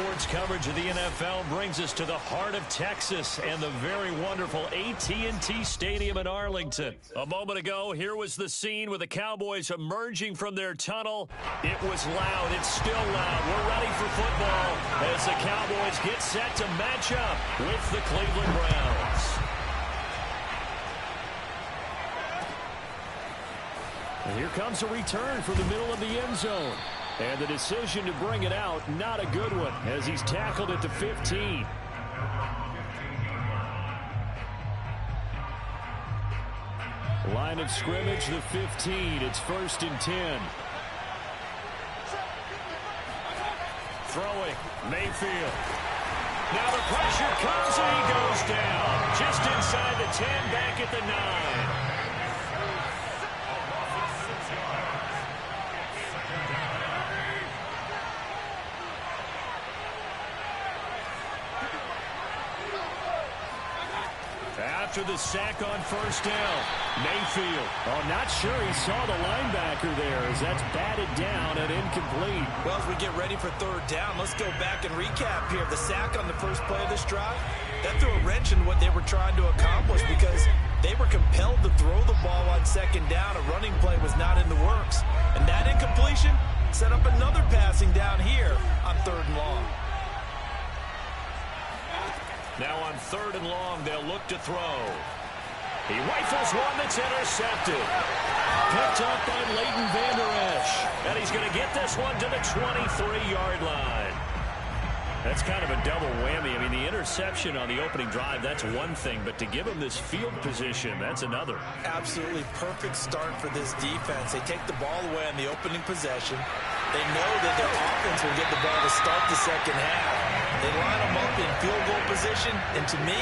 sports coverage of the NFL brings us to the heart of Texas and the very wonderful AT&T Stadium in Arlington. A moment ago, here was the scene with the Cowboys emerging from their tunnel. It was loud. It's still loud. We're ready for football as the Cowboys get set to match up with the Cleveland Browns. And here comes a return from the middle of the end zone. And the decision to bring it out, not a good one, as he's tackled at the 15. Line of scrimmage, the 15. It's 1st and 10. Throwing, Mayfield. Now the pressure comes and he goes down. Just inside the 10, back at the 9. After the sack on 1st down, Mayfield. Oh, not sure he saw the linebacker there as that's batted down and incomplete. Well, as we get ready for 3rd down, let's go back and recap here. The sack on the first play of this drive, that threw a wrench in what they were trying to accomplish because they were compelled to throw the ball on 2nd down. A running play was not in the works. And that incompletion set up another passing down here on 3rd and long. Now on 3rd and long, they'll look to throw. He rifles one that's intercepted. Picked up by Leighton Vander Esch. And he's going to get this one to the 23-yard line. That's kind of a double whammy. I mean, the interception on the opening drive, that's one thing. But to give him this field position, that's another. Absolutely perfect start for this defense. They take the ball away on the opening possession. They know that their offense will get the ball to start the 2nd half. They line them up in field goal position, and to me,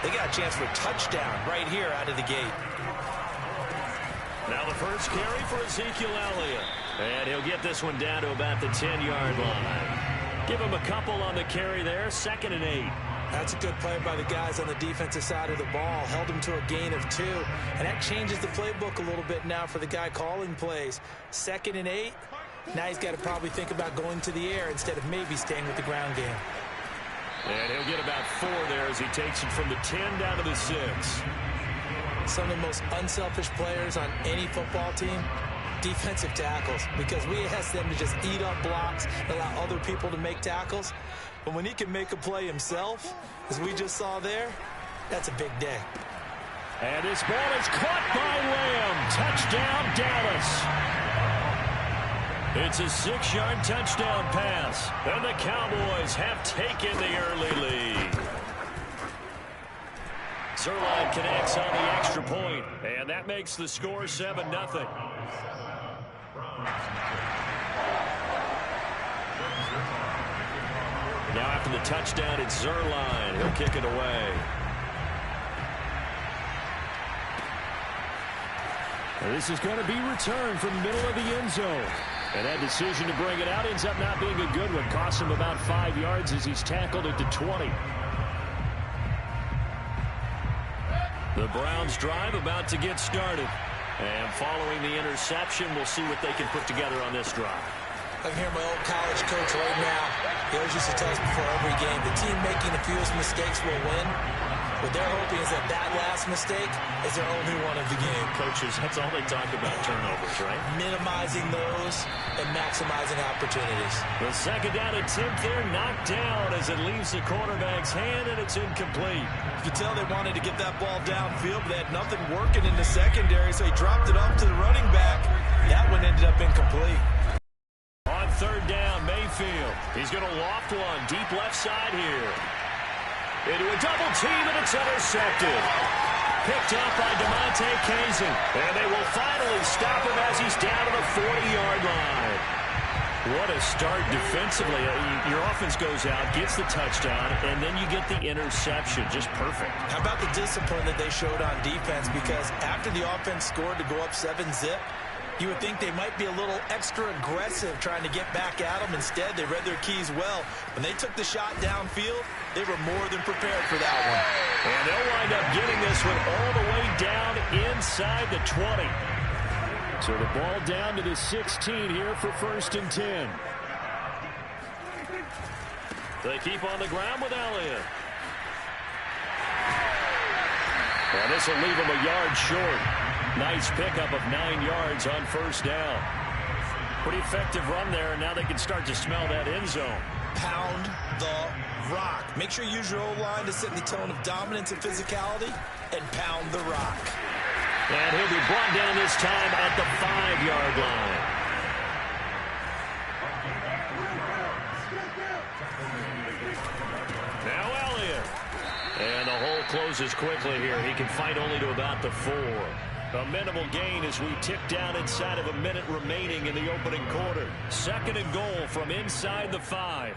they got a chance for a touchdown right here out of the gate. Now the first carry for Ezekiel Elliott. And he'll get this one down to about the 10-yard line. Give him a couple on the carry there, 2nd and 8. That's a good play by the guys on the defensive side of the ball. Held him to a gain of 2. And that changes the playbook a little bit now for the guy calling plays. 2nd and 8. Now he's got to probably think about going to the air instead of maybe staying with the ground game. And he'll get about 4 there as he takes it from the 10 down to the 6. Some of the most unselfish players on any football team, defensive tackles, because we ask them to just eat up blocks, allow other people to make tackles. But when he can make a play himself, as we just saw there, that's a big day. And this ball is caught by Lamb. Touchdown, Dallas. It's a 6-yard touchdown pass, and the Cowboys have taken the early lead. Zuerlein connects on the extra point, and that makes the score 7-0. Now after the touchdown, it's Zuerlein. He'll kick it away. And this is going to be returned from the middle of the end zone. And that decision to bring it out ends up not being a good one. Costs him about 5 yards as he's tackled at the 20. The Browns drive about to get started. And following the interception, we'll see what they can put together on this drive. I can hear my old college coach right now. He always used to tell us before every game, the team making the fewest mistakes will win. What they're hoping is that last mistake is their only one of the game. Coaches, that's all they talk about, turnovers, right? Minimizing those and maximizing opportunities. The 2nd down attempt there knocked down as it leaves the quarterback's hand, and it's incomplete. You can tell they wanted to get that ball downfield, but they had nothing working in the secondary, so he dropped it up to the running back. That one ended up incomplete. On 3rd down, Mayfield. He's going to loft one deep left side here. Into a double team, and it's intercepted. Picked up by DeMonte Kazin. And they will finally stop him as he's down to the 40-yard line. What a start defensively. Your offense goes out, gets the touchdown, and then you get the interception. Just perfect. How about the discipline that they showed on defense? Because after the offense scored to go up 7-zip, you would think they might be a little extra aggressive trying to get back at them. Instead, they read their keys well. When they took the shot downfield, they were more than prepared for that one. And they'll wind up getting this one all the way down inside the 20. So the ball down to the 16 here for 1st and 10. They keep on the ground with Elliott. And this will leave him a yard short. Nice pickup of 9 yards on first down. Pretty effective run there, and now they can start to smell that end zone. Pound the rock. Make sure you use your O-line to set the tone of dominance and physicality, and pound the rock. And he'll be brought down this time at the 5-yard line. Now Elliott. And the hole closes quickly here. He can fight only to about the 4. A minimal gain as we tick down inside of a minute remaining in the opening quarter. 2nd and goal from inside the 5.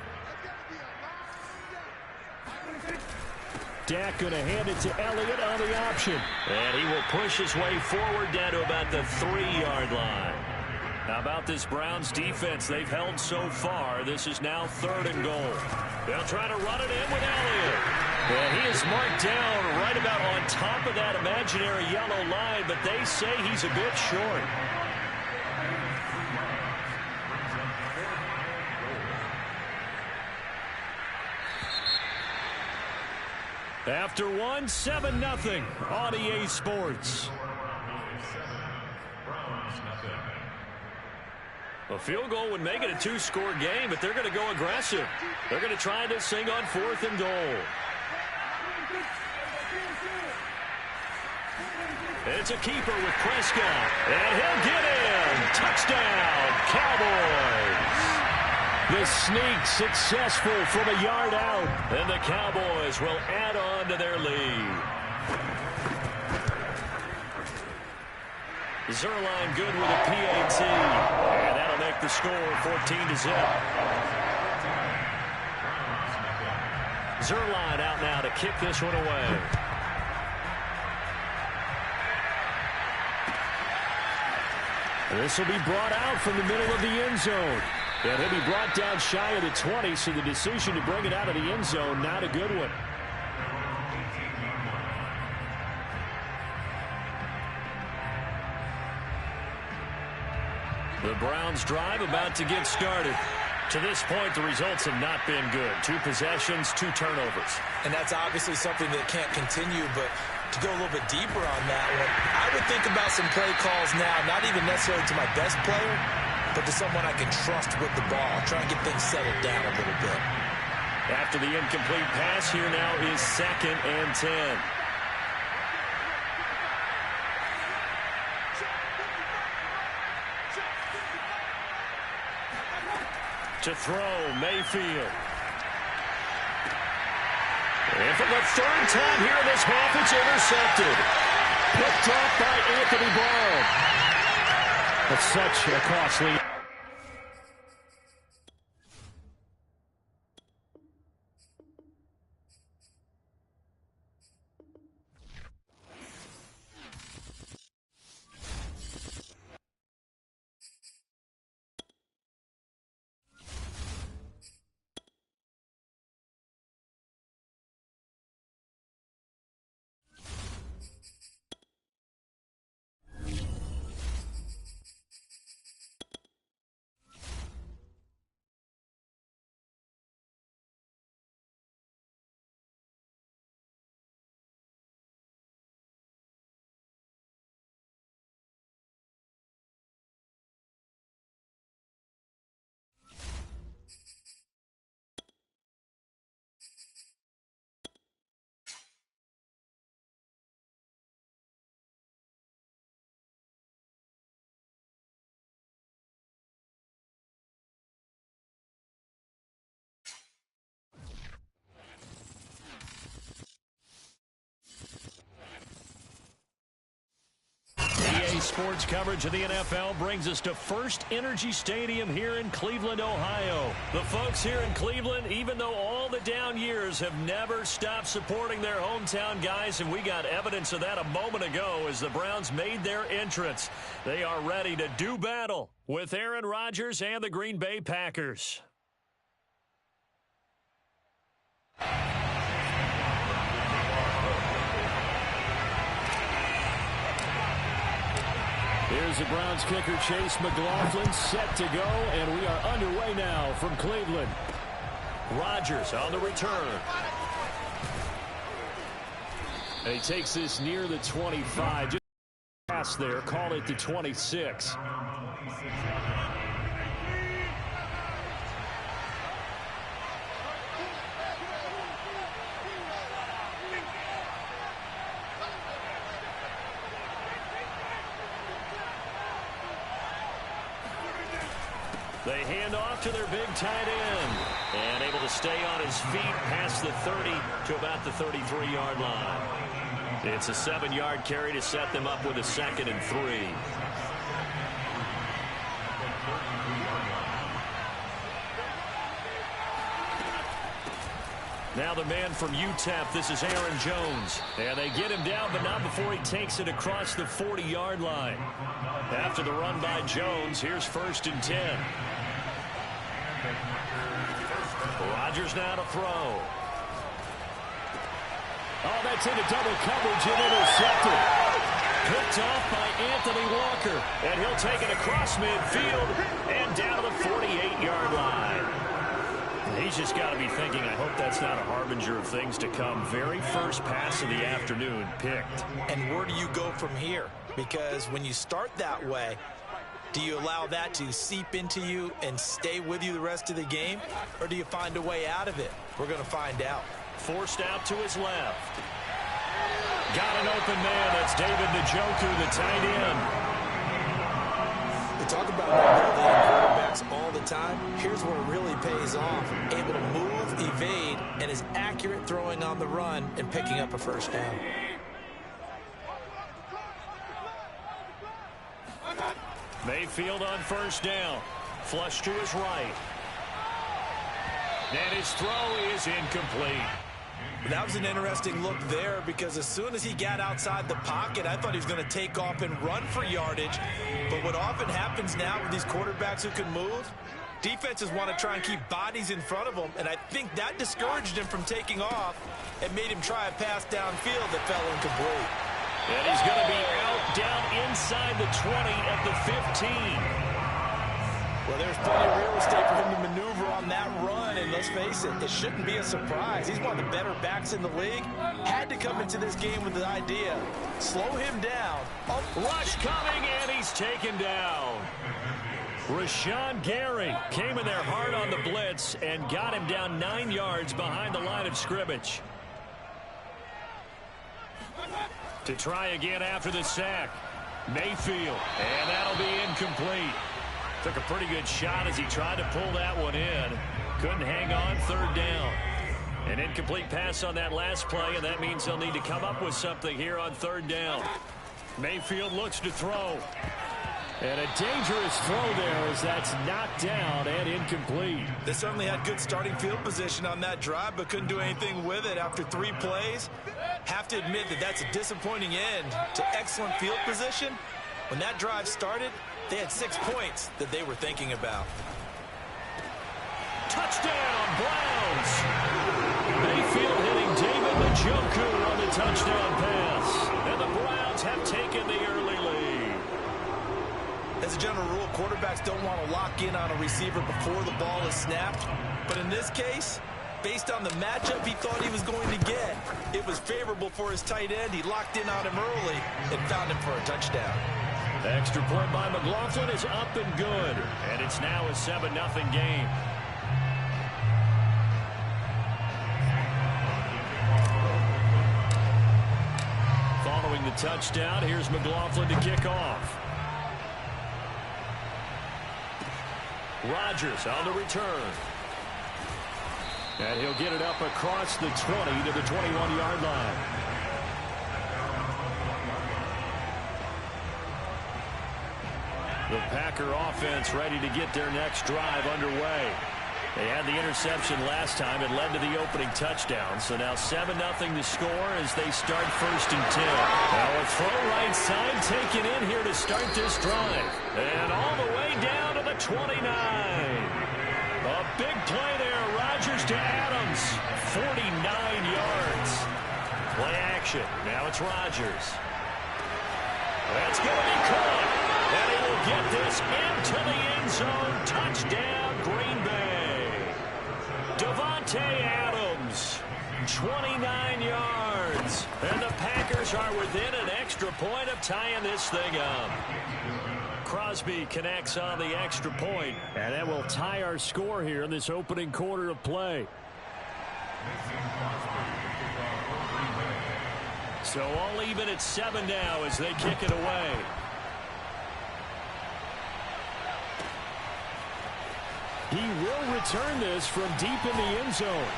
Dak going to hand it to Elliott on the option. And he will push his way forward down to about the 3-yard line. How about this Browns defense? They've held so far. This is now 3rd and goal. They'll try to run it in with Elliott. And he is marked down right about on top of that imaginary yellow line, but they say he's a bit short. After 1, 7-0 on EA Sports. A field goal would make it a 2-score game, but they're going to go aggressive. They're going to try this thing on 4th and goal. It's a keeper with Prescott, and he'll get in. Touchdown, Cowboys. The sneak successful from a yard out, and the Cowboys will add on to their lead. Zuerlein good with a PAT, and that'll make the score 14-0. Zuerlein out now to kick this one away. This will be brought out from the middle of the end zone. And he'll be brought down shy of the 20, so the decision to bring it out of the end zone, not a good one. The Browns drive about to get started. To this point, the results have not been good. 2 possessions, 2 turnovers. And that's obviously something that can't continue, but to go a little bit deeper on that one, I would think about some play calls now, not even necessarily to my best player, but to someone I can trust with the ball. Try and get things settled down a little bit. After the incomplete pass, here now is 2nd and 10. To throw, Mayfield. And for the 3rd time here in this half, it's intercepted. Picked off by Anthony Brown. That's such a costly. Sports coverage of the NFL brings us to First Energy Stadium here in Cleveland, Ohio. The folks here in Cleveland, even though all the down years, have never stopped supporting their hometown guys, and we got evidence of that a moment ago as the Browns made their entrance. They are ready to do battle with Aaron Rodgers and the Green Bay Packers. Here's the Browns kicker, Chase McLaughlin, set to go, and we are underway now from Cleveland. Rodgers on the return. And he takes this near the 25. Just pass there. Call it the 26. They hand off to their big tight end. And able to stay on his feet past the 30 to about the 33-yard line. It's a 7-yard carry to set them up with a 2nd and 3. Now the man from UTEP, this is Aaron Jones. And they get him down, but not before he takes it across the 40-yard line. After the run by Jones, here's 1st and 10. Rodgers now to throw. Oh, that's into double coverage and intercepted. Picked off by Anthony Walker. And he'll take it across midfield and down to the 48-yard line. He's just got to be thinking, I hope that's not a harbinger of things to come. Very first pass of the afternoon picked. And where do you go from here? Because when you start that way, do you allow that to seep into you and stay with you the rest of the game? Or do you find a way out of it? We're going to find out. Forced out to his left. Got an open man. That's David Njoku, the tight end. We talk about mobility in quarterbacks all the time. Here's where it really pays off. Able to move, evade, and is accurate throwing on the run and picking up a 1st down. Mayfield on 1st down. Flush to his right. And his throw is incomplete. That was an interesting look there because as soon as he got outside the pocket, I thought he was going to take off and run for yardage. But what often happens now with these quarterbacks who can move, defenses want to try and keep bodies in front of them, and I think that discouraged him from taking off and made him try a pass downfield that fell incomplete. And he's going to be out down inside the 20 at the 15. Well, there's plenty of real estate for him to maneuver on that run, and let's face it, it shouldn't be a surprise. He's one of the better backs in the league. Had to come into this game with the idea, slow him down. Rush coming, and he's taken down. Rashawn Gary came in there hard on the blitz and got him down 9 yards behind the line of scrimmage. To try again after the sack. Mayfield, and that'll be incomplete. Took a pretty good shot as he tried to pull that one in. Couldn't hang on, 3rd down. An incomplete pass on that last play, and that means they'll need to come up with something here on 3rd down. Mayfield looks to throw. And a dangerous throw there as that's knocked down and incomplete. They certainly had good starting field position on that drive, but couldn't do anything with it after 3 plays. Have to admit that that's a disappointing end to excellent field position. When that drive started, they had 6 points that they were thinking about. Touchdown, Browns! Mayfield hitting David Njoku on the touchdown pass. And the Browns have taken the early lead. As a general rule, quarterbacks don't want to lock in on a receiver before the ball is snapped. But in this case, based on the matchup he thought he was going to get, it was favorable for his tight end. He locked in on him early and found him for a touchdown. The extra point by McLaughlin is up and good. And it's now a 7-0 game. Following the touchdown, here's McLaughlin to kick off. Rodgers on the return. And he'll get it up across the 20 to the 21-yard line. The Packer offense ready to get their next drive underway. They had the interception last time. It led to the opening touchdown. So now 7-0 to score as they start 1st and 10. Now a throw right side taken in here to start this drive. And all the way down to the 29. A big play there. Rodgers to Adams. 49 yards. Play action. Now it's Rodgers. That's going to be caught. And he will get this into the end zone. Touchdown, Green Bay. Devontae Davante Adams, 29 yards. And the Packers are within an extra point of tying this thing up. Crosby connects on the extra point, and that will tie our score here in this opening quarter of play. So all even at 7 now as they kick it away. He will return this from deep in the end zone.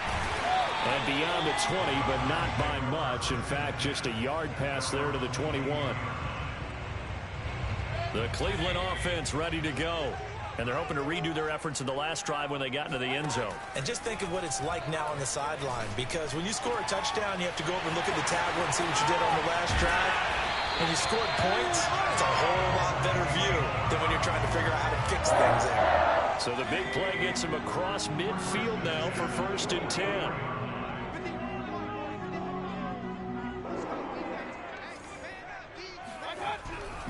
And beyond the 20, but not by much. In fact, just a yard pass there to the 21. The Cleveland offense ready to go. And they're hoping to redo their efforts in the last drive when they got into the end zone. And just think of what it's like now on the sideline. Because when you score a touchdown, you have to go over and look at the tablet and see what you did on the last drive. When you scored points, it's a whole lot better view than when you're trying to figure out how to fix things there. So the big play gets him across midfield now for 1st and 10.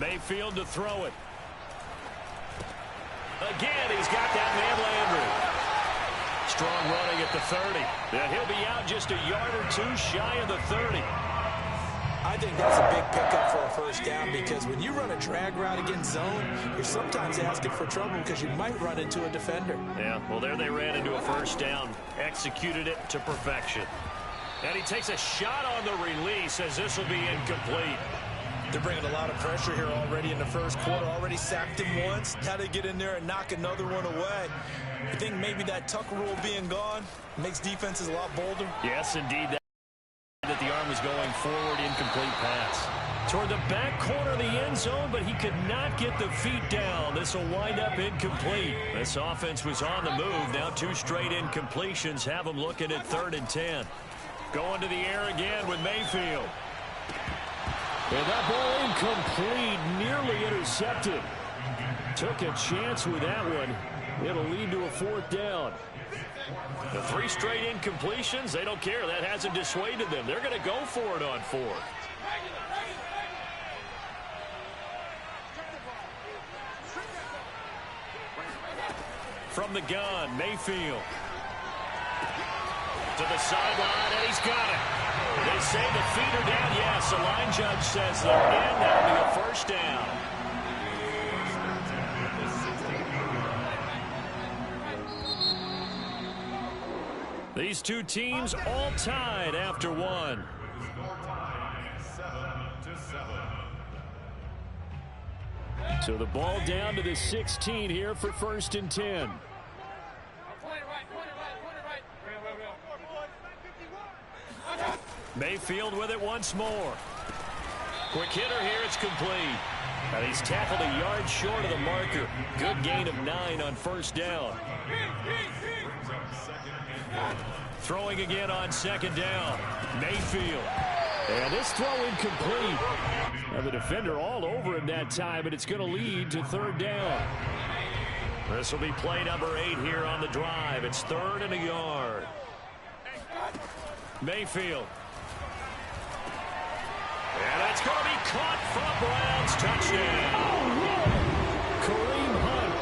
Mayfield to throw it. Again, he's got that man Landry. Strong running at the 30. And he'll be out just a yard or two shy of the 30. I think that's a big pickup for a first down because when you run a drag route against zone, you're sometimes asking for trouble because you might run into a defender. Yeah, well, there they ran into a first down. Executed it to perfection. And he takes a shot on the release as this will be incomplete. They're bringing a lot of pressure here already in the first quarter. Already sacked him once. Now they get in there and knock another one away. I think maybe that Tucker rule being gone makes defenses a lot bolder. Yes, indeed. That the arm was going forward, incomplete pass. Toward the back corner of the end zone, but he could not get the feet down. This will wind up incomplete. This offense was on the move. Now 2 straight incompletions have them looking at 3rd and 10. Going to the air again with Mayfield. And that ball incomplete, nearly intercepted. Took a chance with that one. It'll lead to a 4th down. The 3 straight incompletions, they don't care. That hasn't dissuaded them. They're going to go for it on 4th. From the gun, Mayfield. To the sideline, and he's got it. They say the feet are down. Yes, the line judge says they're in. That'll be a first down. These two teams all tied after 1. So the ball down to the 16 here for 1st and 10. Mayfield with it once more. Quick hitter here, it's complete. And he's tackled a yard short of the marker. Good gain of 9 on 1st down. Throwing again on 2nd down. Mayfield. And this throw incomplete. And the defender all over him that time, but it's going to lead to 3rd down. This will be play number 8 here on the drive. It's 3rd and a yard. Mayfield. And it's going to be caught for a Browns touchdown. Kareem Hunt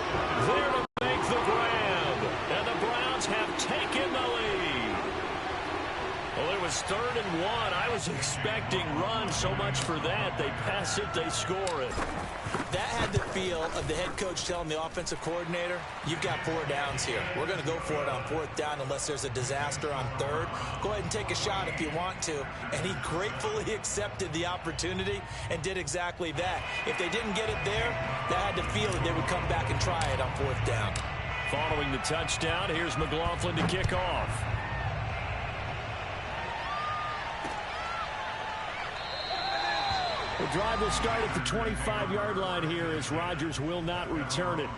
there to make the grab. And the Browns have taken the lead. Well, it was 3rd and 1. I was expecting run, so much for that. They pass it, they score it. That had the feel of the head coach telling the offensive coordinator, you've got 4 downs here. We're going to go for it on 4th down unless there's a disaster on 3rd. Go ahead and take a shot if you want to. And he gratefully accepted the opportunity and did exactly that. If they didn't get it there, that had the feel that they would come back and try it on 4th down. Following the touchdown, here's McLaughlin to kick off. The drive will start at the 25-yard line here as Rodgers will not return it.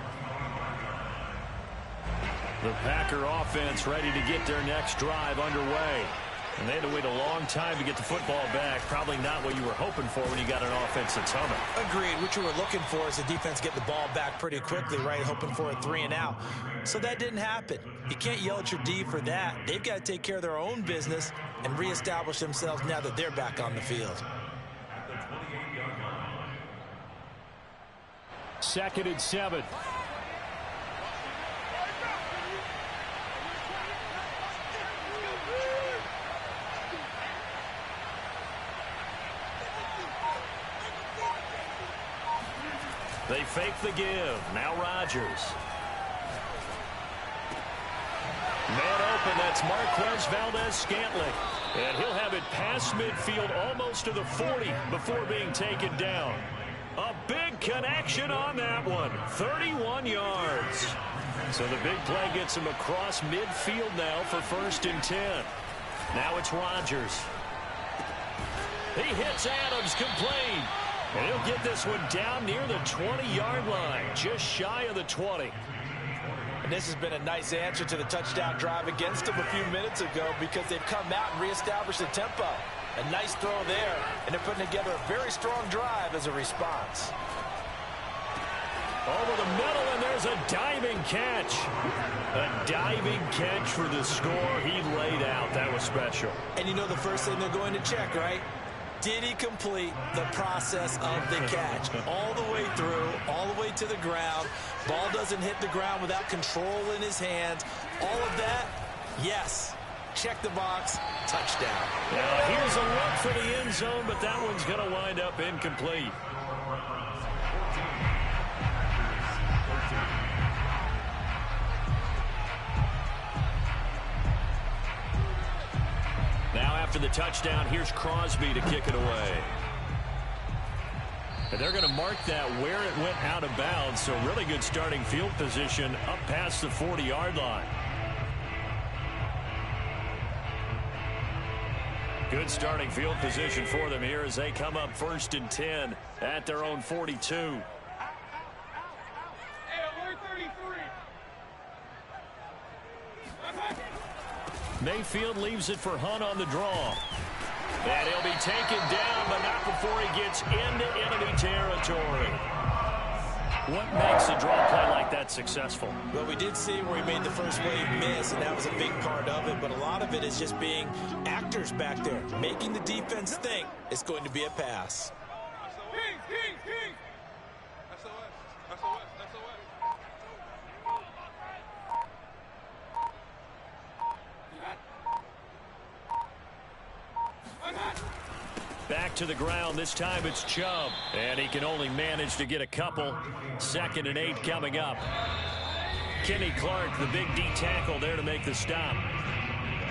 The Packer offense ready to get their next drive underway. And they had to wait a long time to get the football back. Probably not what you were hoping for when you got an offense that's humming. Agreed. What you were looking for is the defense get the ball back pretty quickly, right? Hoping for a 3 and out. So that didn't happen. You can't yell at your D for that. They've got to take care of their own business and reestablish themselves now that they're back on the field. 2nd and 7. They fake the give. Now Rodgers. Man open, that's Marquez Valdes-Scantling. And he'll have it past midfield almost to the 40 before being taken down. A big connection on that one. 31 yards. So the big play gets him across midfield now for 1st and 10. Now it's Rodgers. He hits Adams complete. And he'll get this one down near the 20-yard line, just shy of the 20. And this has been a nice answer to the touchdown drive against them a few minutes ago because they've come out and reestablished the tempo. A nice throw there, and they're putting together a very strong drive as a response. Over the middle, and there's a diving catch. A diving catch for the score he laid out. That was special. And you know the first thing they're going to check, right? Did he complete the process of the catch? All the way through, all the way to the ground. Ball doesn't hit the ground without control in his hands. All of that, yes. Check the box, touchdown. Now here's a look for the end zone, but that one's going to wind up incomplete. Now after the touchdown, here's Crosby to kick it away. And they're going to mark that where it went out of bounds, so really good starting field position up past the 40-yard line. Good starting field position for them here as they come up 1st and 10 at their own 42. Mayfield leaves it for Hunt on the draw. And he'll be taken down, but not before he gets into enemy territory. What makes a draw play like that successful? Well, we did see where he made the first wave miss, and that was a big part of it. But a lot of it is just being actors back there, making the defense think it's going to be a pass. King. SOS. Back to the ground. This time it's Chubb. And he can only manage to get a couple. 2nd and 8 coming up. Kenny Clark, the big D tackle there to make the stop.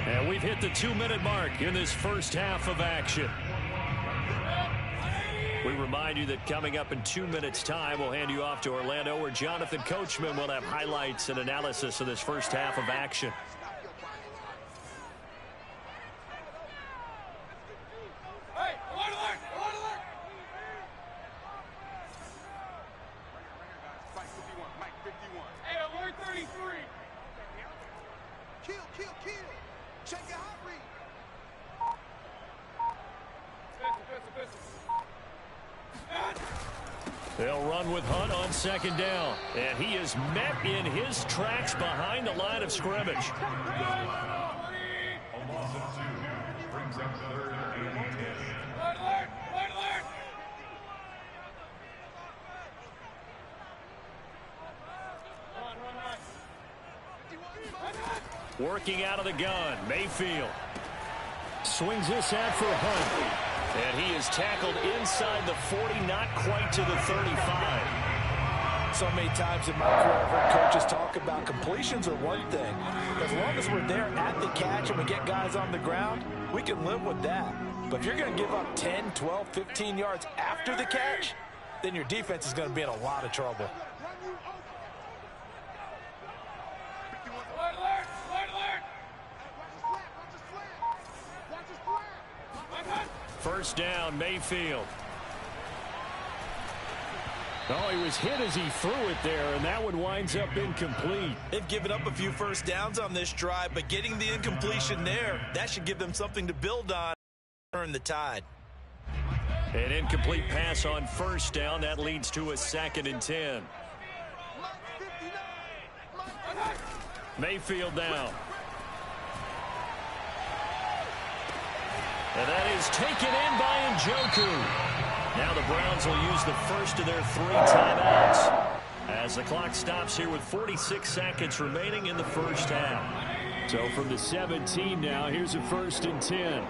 And we've hit the 2-minute mark in this first half of action. We remind you that coming up in 2 minutes' time, we'll hand you off to Orlando, where Jonathan Coachman will have highlights and analysis of this first half of action. They'll run with Hunt on 2nd down. And he is met in his tracks behind the line of scrimmage. Working out of the gun, Mayfield. Swings this out for Hunt. And he is tackled inside the 40, not quite to the 35. So many times in my career, I've heard coaches talk about completions are one thing. As long as we're there at the catch and we get guys on the ground, we can live with that. But if you're going to give up 10, 12, 15 yards after the catch, then your defense is going to be in a lot of trouble. First down, Mayfield. Oh, he was hit as he threw it there, and that one winds up incomplete. They've given up a few first downs on this drive, but getting the incompletion there, that should give them something to build on and turn the tide. An incomplete pass on first down. That leads to a 2nd and 10. Mayfield down. And that is taken in by Njoku. Now the Browns will use the first of their 3 timeouts as the clock stops here with 46 seconds remaining in the first half. So from the 17 now, here's a 1st and 10.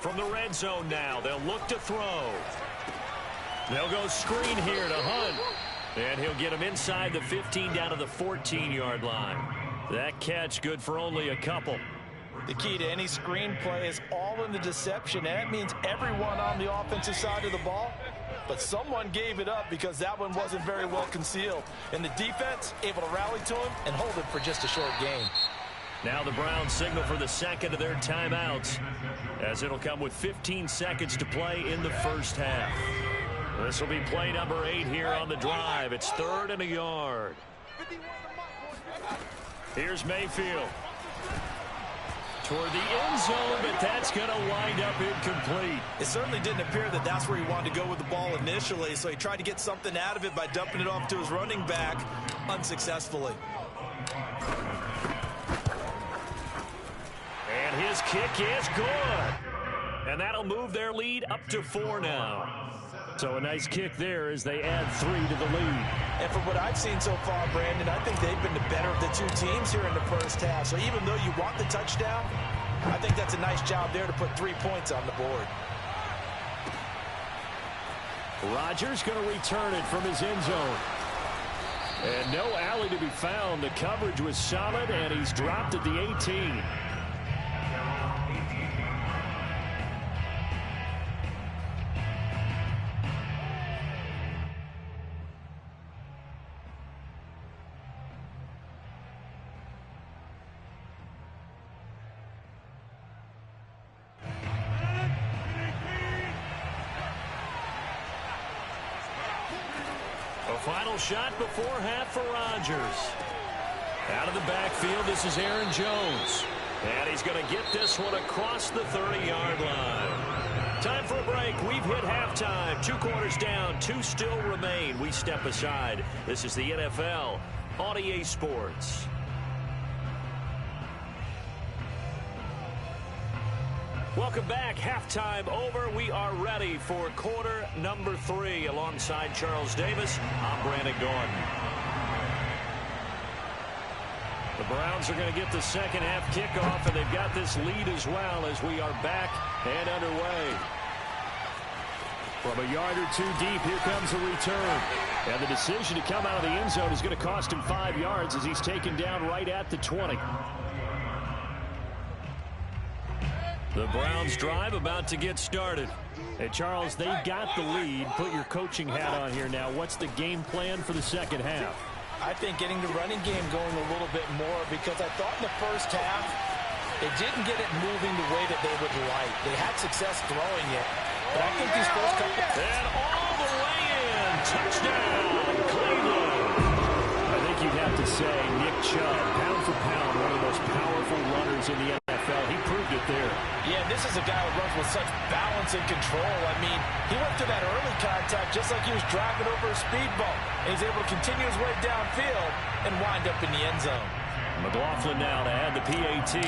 From the red zone now, they'll look to throw. They'll go screen here to Hunt. And he'll get him inside the 15 down to the 14-yard line. That catch good for only a couple. The key to any screen play is all in the deception. And that means everyone on the offensive side of the ball. But someone gave it up because that one wasn't very well concealed. And the defense able to rally to him and hold it for just a short gain. Now the Browns signal for the second of their timeouts, as it'll come with 15 seconds to play in the first half. This will be play number 8 here on the drive. It's 3rd and a yard. Here's Mayfield. Toward the end zone, but that's going to wind up incomplete. It certainly didn't appear that that's where he wanted to go with the ball initially, so he tried to get something out of it by dumping it off to his running back unsuccessfully. And his kick is good. And that'll move their lead up to 4 now. So a nice kick there as they add 3 to the lead. And from what I've seen so far, Brandon, I think they've been the better of the two teams here in the first half. So even though you want the touchdown, I think that's a nice job there to put 3 points on the board. Rodgers going to return it from his end zone. And no alley to be found. The coverage was solid, and he's dropped at the 18. Final shot before half for Rodgers. Out of the backfield, this is Aaron Jones. And he's going to get this one across the 30-yard line. Time for a break. We've hit halftime. 2 quarters down, 2 still remain. We step aside. This is the NFL on EA Sports. Welcome back. Halftime over. We are ready for quarter number 3. Alongside Charles Davis, I'm Brandon Gordon. The Browns are going to get the second half kickoff, and they've got this lead as well as we are back and underway. From a yard or 2 deep, here comes a return. And the decision to come out of the end zone is going to cost him 5 yards as he's taken down right at the 20. The Browns drive about to get started. Hey, Charles, they've got the lead. Put your coaching hat on here now. What's the game plan for the second half? I think getting the running game going a little bit more, because I thought in the first half they didn't get it moving the way that they would like. They had success throwing it, but I think these first couple... And all the way in. Touchdown, Cleveland. I think you'd have to say Nick Chubb, pound for pound, one of the most powerful runners in the NFL. He proved it there. Yeah, this is a guy who runs with such balance and control. I mean, he went through that early contact just like he was driving over a speed bump. And he's able to continue his way downfield and wind up in the end zone. McLaughlin now to add the PAT.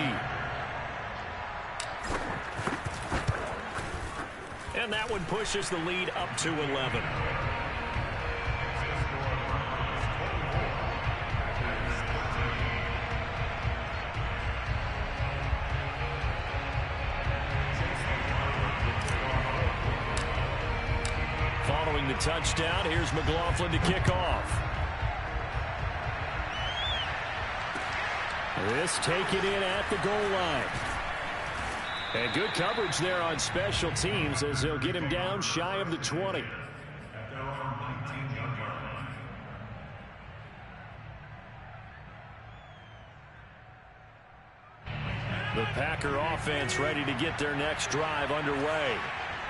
And that one pushes the lead up to 11. Following the touchdown, here's McLaughlin to kick off. This taken in at the goal line. And good coverage there on special teams as they'll get him down shy of the 20. The Packer offense ready to get their next drive underway.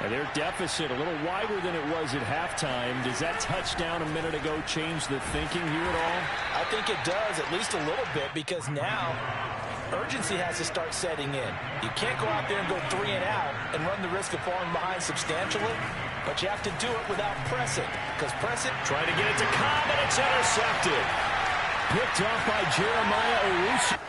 And their deficit a little wider than it was at halftime. Does that touchdown a minute ago change the thinking here at all? I think it does, at least a little bit, because now urgency has to start setting in. You can't go out there and go 3 and out and run the risk of falling behind substantially, but you have to do it without pressing, because pressing... Trying to get it to Cobb, and it's intercepted. Picked off by Jeremiah Owusu.